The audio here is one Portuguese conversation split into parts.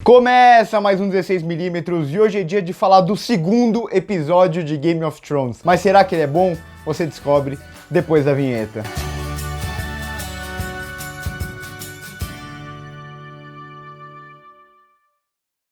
Começa mais um 16mm e hoje é dia de falar do segundo episódio de Game of Thrones. Mas será que ele é bom? Você descobre depois da vinheta.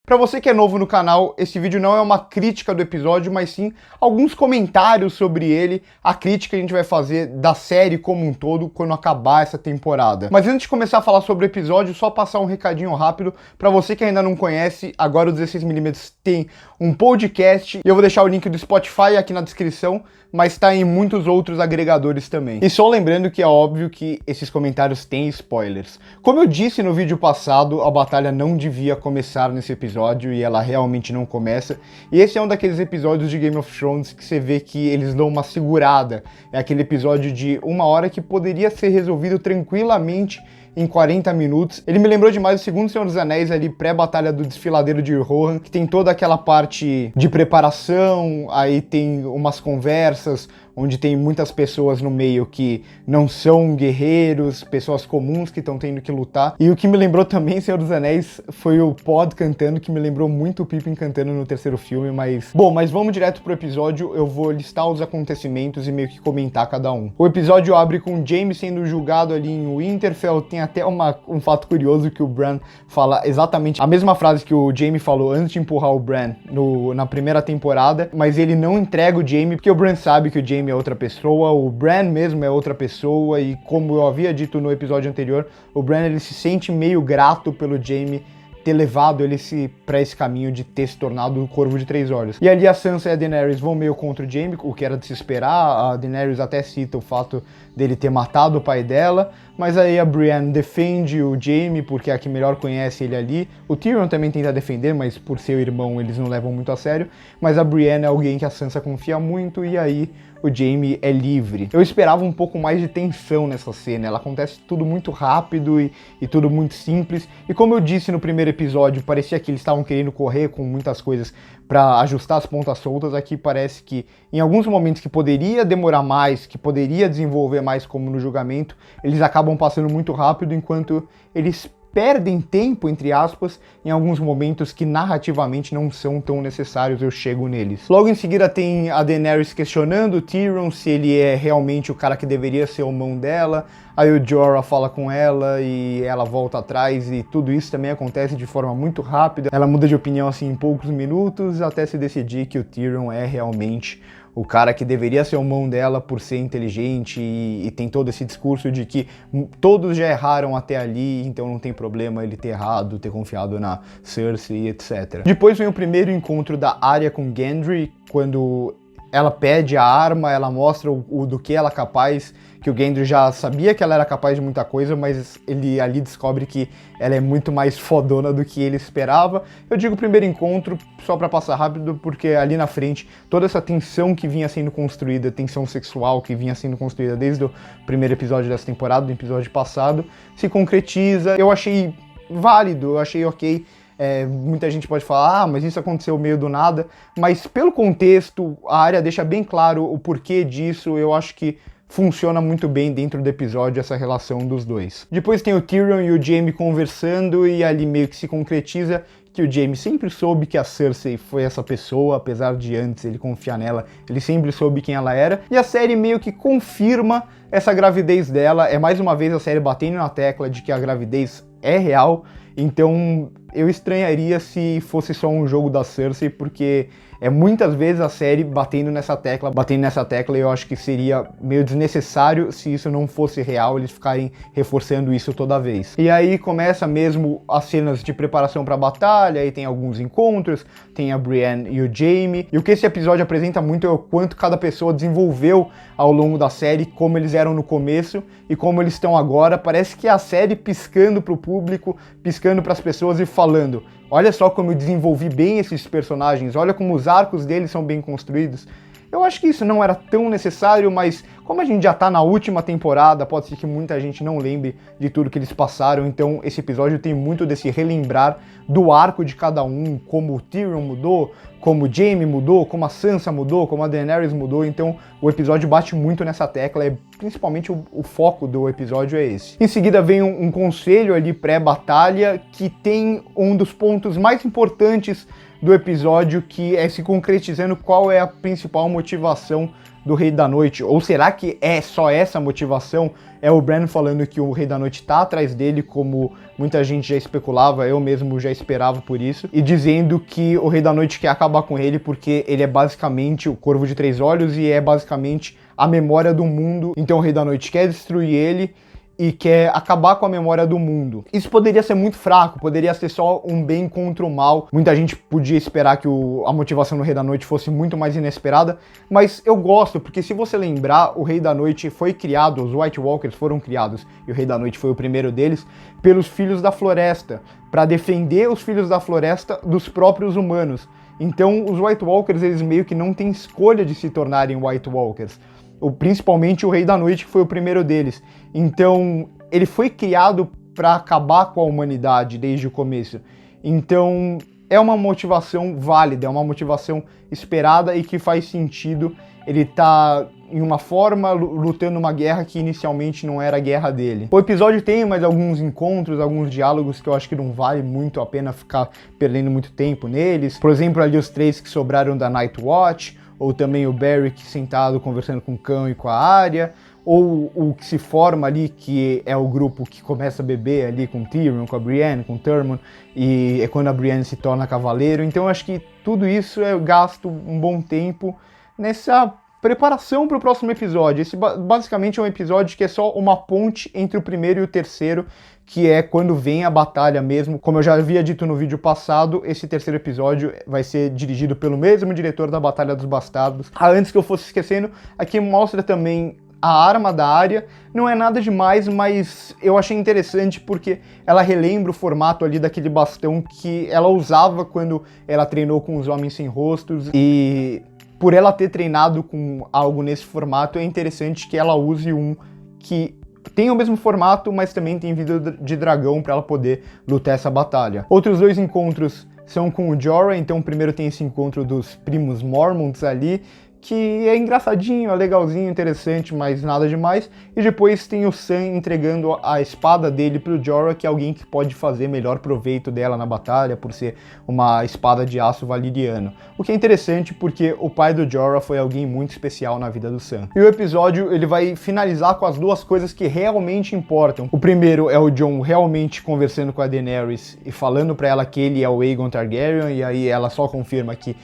Pra você que é novo no canal, esse vídeo não é uma crítica do episódio, mas sim alguns comentários sobre ele, a crítica que a gente vai fazer da série como um todo quando acabar essa temporada. Mas antes de começar a falar sobre o episódio, só passar um recadinho rápido pra você que ainda não conhece, agora o 16mm tem um podcast e eu vou deixar o link do Spotify aqui na descrição, mas tá em muitos outros agregadores também. E só lembrando que é óbvio que esses comentários têm spoilers. Como eu disse no vídeo passado, a batalha não devia começar nesse episódio e ela realmente não começa. E esse é um daqueles episódios de Game of Thrones que você vê que eles dão uma segurada. É aquele episódio de 1 hora que poderia ser resolvido tranquilamente em 40 minutos. Ele me lembrou demais o segundo Senhor dos Anéis ali, pré-batalha do Desfiladeiro de Rohan, que tem toda aquela parte de preparação, aí tem umas conversas, onde tem muitas pessoas no meio que não são guerreiros, pessoas comuns que estão tendo que lutar. E o que me lembrou também Senhor dos Anéis foi o Pod cantando, que me lembrou muito o Pippin cantando no terceiro filme, mas... Bom, mas vamos direto pro episódio, eu vou listar os acontecimentos e meio que comentar cada um. O episódio abre com Jaime sendo julgado ali em Winterfell, tem até um fato curioso que o Bran fala exatamente a mesma frase que o Jaime falou antes de empurrar o Bran na primeira temporada, mas ele não entrega o Jaime porque o Bran sabe que o Jaime é outra pessoa, o Bran mesmo é outra pessoa, e como eu havia dito no episódio anterior, o Bran ele se sente meio grato pelo Jaime ter levado ele pra esse caminho de ter se tornado o Corvo de Três Olhos. E ali a Sansa e a Daenerys vão meio contra o Jaime, o que era de se esperar. A Daenerys até cita o fato dele ter matado o pai dela, mas aí a Brienne defende o Jaime porque é a que melhor conhece ele ali. O Tyrion também tenta defender, mas por ser o irmão eles não levam muito a sério. Mas a Brienne é alguém que a Sansa confia muito e aí o Jaime é livre. Eu esperava um pouco mais de tensão nessa cena, ela acontece tudo muito rápido e tudo muito simples. E como eu disse no primeiro episódio, parecia que eles estavam querendo correr com muitas coisas para ajustar as pontas soltas. Aqui parece que em alguns momentos que poderia demorar mais, que poderia desenvolver mais como no julgamento, eles acabam passando muito rápido, enquanto eles perdem tempo, entre aspas, em alguns momentos que narrativamente não são tão necessários, eu chego neles. Logo em seguida tem a Daenerys questionando o Tyrion se ele é realmente o cara que deveria ser o mão dela, aí o Jorah fala com ela e ela volta atrás e tudo isso também acontece de forma muito rápida. Ela muda de opinião assim em poucos minutos até se decidir que o Tyrion é realmente o cara que deveria ser o mão dela por ser inteligente e tem todo esse discurso de que todos já erraram até ali, então não tem problema ele ter errado, ter confiado na Cersei, etc. Depois vem o primeiro encontro da Arya com Gendry, quando ela pede a arma, ela mostra do que ela é capaz, que o Gendry já sabia que ela era capaz de muita coisa, mas ele ali descobre que ela é muito mais fodona do que ele esperava. Eu digo primeiro encontro só pra passar rápido, porque ali na frente, toda essa tensão que vinha sendo construída, tensão sexual que vinha sendo construída desde o primeiro episódio dessa temporada, do episódio passado, se concretiza. Eu achei válido, eu achei ok. Muita gente pode falar, mas isso aconteceu meio do nada, mas pelo contexto, a Arya deixa bem claro o porquê disso. Eu acho que funciona muito bem dentro do episódio essa relação dos dois. Depois tem o Tyrion e o Jaime conversando e ali meio que se concretiza que o Jaime sempre soube que a Cersei foi essa pessoa, apesar de antes ele confiar nela, ele sempre soube quem ela era, e a série meio que confirma essa gravidez dela. É mais uma vez a série batendo na tecla de que a gravidez é real, então eu estranharia se fosse só um jogo da Cersei, porque é muitas vezes a série batendo nessa tecla, e eu acho que seria meio desnecessário se isso não fosse real, eles ficarem reforçando isso toda vez. E aí começa mesmo as cenas de preparação para a batalha, aí tem alguns encontros, tem a Brienne e o Jaime, e o que esse episódio apresenta muito é o quanto cada pessoa desenvolveu ao longo da série, como eles eram no começo e como eles estão agora. Parece que é a série piscando pro público, piscando para as pessoas e falando: olha só como eu desenvolvi bem esses personagens, olha como os arcos deles são bem construídos. Eu acho que isso não era tão necessário, mas como a gente já tá na última temporada, pode ser que muita gente não lembre de tudo que eles passaram, então esse episódio tem muito desse relembrar do arco de cada um, como o Tyrion mudou, como o Jaime mudou, como a Sansa mudou, como a Daenerys mudou. Então o episódio bate muito nessa tecla, é principalmente o foco do episódio é esse. Em seguida vem um conselho ali pré-batalha, que tem um dos pontos mais importantes do episódio, que é se concretizando qual é a principal motivação do Rei da Noite. Ou será que é só essa motivação? É o Bran falando que o Rei da Noite tá atrás dele, como muita gente já especulava, eu mesmo já esperava por isso, e dizendo que o Rei da Noite quer acabar com ele porque ele é basicamente o Corvo de Três Olhos e é basicamente a memória do mundo. Então o Rei da Noite quer destruir ele e quer acabar com a memória do mundo. Isso poderia ser muito fraco, poderia ser só um bem contra o mal. Muita gente podia esperar que a motivação do Rei da Noite fosse muito mais inesperada, mas eu gosto, porque se você lembrar, o Rei da Noite foi criado, os White Walkers foram criados, e o Rei da Noite foi o primeiro deles, pelos Filhos da Floresta, para defender os Filhos da Floresta dos próprios humanos. Então os White Walkers, eles meio que não têm escolha de se tornarem White Walkers. Principalmente o Rei da Noite, que foi o primeiro deles. Então, ele foi criado para acabar com a humanidade desde o começo. Então, é uma motivação válida, é uma motivação esperada e que faz sentido. Ele tá, em uma forma, lutando uma guerra que inicialmente não era a guerra dele. O episódio tem mais alguns encontros, alguns diálogos que eu acho que não vale muito a pena ficar perdendo muito tempo neles. Por exemplo, ali os 3 que sobraram da Night Watch, ou também o Beric sentado conversando com o Cão e com a Arya, ou o que se forma ali, que é o grupo que começa a beber ali com Tyrion, com a Brienne, com o Tormund, e é quando a Brienne se torna cavaleiro. Então eu acho que tudo isso eu gasto um bom tempo nessa preparação para o próximo episódio. Esse basicamente é um episódio que é só uma ponte entre o primeiro e o terceiro, que é quando vem a batalha mesmo. Como eu já havia dito no vídeo passado, esse terceiro episódio vai ser dirigido pelo mesmo diretor da Batalha dos Bastardos. Antes que eu fosse esquecendo, aqui mostra também a arma da Arya. Não é nada demais, mas eu achei interessante porque ela relembra o formato ali daquele bastão que ela usava quando ela treinou com os Homens Sem Rostos, e por ela ter treinado com algo nesse formato, é interessante que ela use um que tem o mesmo formato, mas também tem vida de dragão para ela poder lutar essa batalha. Outros 2 encontros são com o Jorah. Então primeiro tem esse encontro dos primos Mormonts ali, que é engraçadinho, é legalzinho, interessante, mas nada demais. E depois tem o Sam entregando a espada dele pro Jorah, que é alguém que pode fazer melhor proveito dela na batalha, por ser uma espada de aço valiriano. O que é interessante porque o pai do Jorah foi alguém muito especial na vida do Sam. E o episódio ele vai finalizar com as 2 coisas que realmente importam. O primeiro é o Jon realmente conversando com a Daenerys e falando pra ela que ele é o Aegon Targaryen, e aí ela só confirma que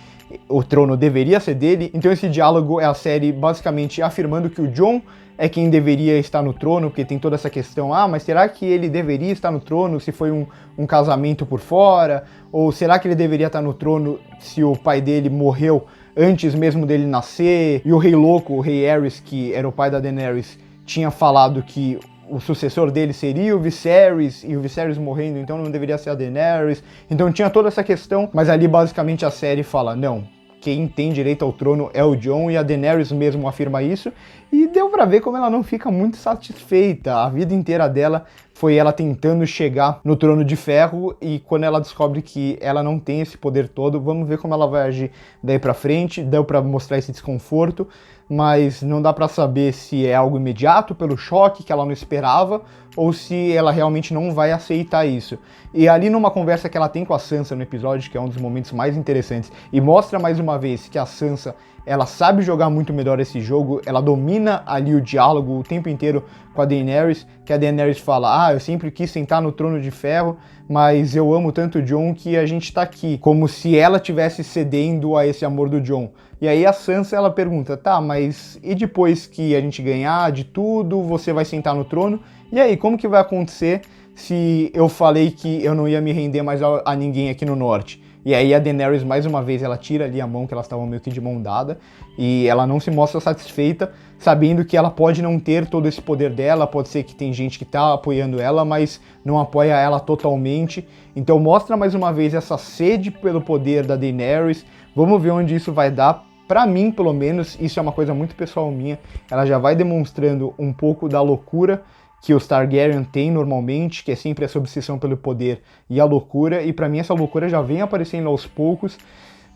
o trono deveria ser dele. Então esse diálogo é a série basicamente afirmando que o Jon é quem deveria estar no trono, porque tem toda essa questão, mas será que ele deveria estar no trono se foi um casamento por fora? Ou será que ele deveria estar no trono se o pai dele morreu antes mesmo dele nascer? E o Rei Louco, o Rei Aerys, que era o pai da Daenerys, tinha falado que o sucessor dele seria o Viserys, e o Viserys morrendo, então não deveria ser a Daenerys. Então tinha toda essa questão, mas ali basicamente a série fala, não, quem tem direito ao trono é o Jon, e a Daenerys mesmo afirma isso, e deu pra ver como ela não fica muito satisfeita. A vida inteira dela foi ela tentando chegar no Trono de Ferro, e quando ela descobre que ela não tem esse poder todo, vamos ver como ela vai agir daí pra frente. Deu pra mostrar esse desconforto, mas não dá pra saber se é algo imediato pelo choque que ela não esperava, ou se ela realmente não vai aceitar isso. E ali numa conversa que ela tem com a Sansa no episódio, que é um dos momentos mais interessantes, e mostra mais uma vez que a Sansa, ela sabe jogar muito melhor esse jogo, ela domina ali o diálogo o tempo inteiro com a Daenerys, que a Daenerys fala, eu sempre quis sentar no Trono de Ferro, mas eu amo tanto o Jon que a gente tá aqui, como se ela tivesse cedendo a esse amor do Jon. E aí a Sansa, ela pergunta, tá, mas e depois que a gente ganhar de tudo, você vai sentar no trono? E aí, como que vai acontecer se eu falei que eu não ia me render mais a ninguém aqui no norte? E aí a Daenerys, mais uma vez, ela tira ali a mão, que elas estavam meio que de mão dada, e ela não se mostra satisfeita, sabendo que ela pode não ter todo esse poder dela, pode ser que tem gente que tá apoiando ela, mas não apoia ela totalmente. Então mostra mais uma vez essa sede pelo poder da Daenerys. Vamos ver onde isso vai dar. Pra mim, pelo menos, isso é uma coisa muito pessoal minha, ela já vai demonstrando um pouco da loucura que os Targaryen têm normalmente, que é sempre essa obsessão pelo poder e a loucura, e pra mim essa loucura já vem aparecendo aos poucos.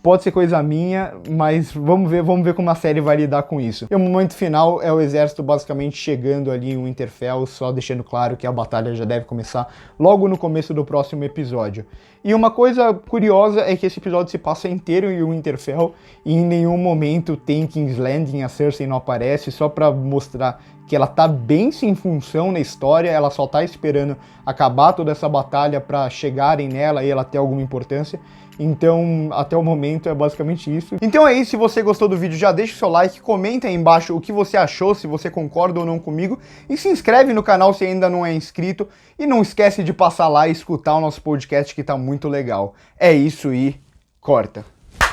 Pode ser coisa minha, mas vamos ver como a série vai lidar com isso. E o momento final é o exército basicamente chegando ali em Winterfell, só deixando claro que a batalha já deve começar logo no começo do próximo episódio. E uma coisa curiosa é que esse episódio se passa inteiro em Winterfell e em nenhum momento tem King's Landing, a Cersei não aparece, só pra mostrar que ela tá bem sem função na história, ela só tá esperando acabar toda essa batalha pra chegarem nela e ela ter alguma importância. Então, até o momento é basicamente isso. Então é isso, se você gostou do vídeo, já deixa o seu like, comenta aí embaixo o que você achou, se você concorda ou não comigo, e se inscreve no canal se ainda não é inscrito, e não esquece de passar lá e escutar o nosso podcast que tá muito legal. É isso e corta!